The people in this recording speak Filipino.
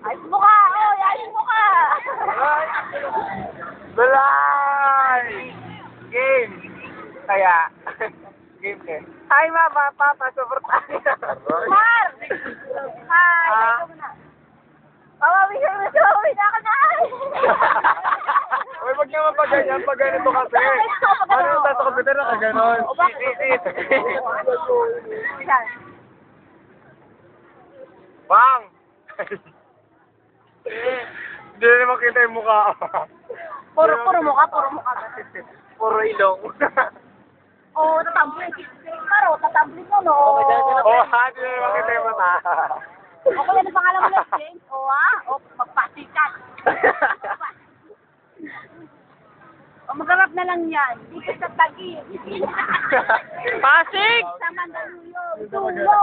Ayos mo ka! Oh, ayos mo ka! Balay! Game! Kaya, game eh. Hi, Mama, Papa, super tayo. Mar! Hi! Ah. Pawawi ka na siya! Uwi na ka na! Uy, wag naman pag ganyan, pag ganito kasi. Ano yung sa computer na kaganon? Bang! Hindi na makita yung mukha. Puro mukha. Puro ilong. Oo, tatambling. Karo, tatambling mo, no? Oh, ha? Hindi na makita yung mata. O, kung yan ang pangalan mo na, James? O, ha? O, magpasikat. O, magharap na lang yan. Dito sa Taguig. Pasig! Sa Mandaluyong. Tulo.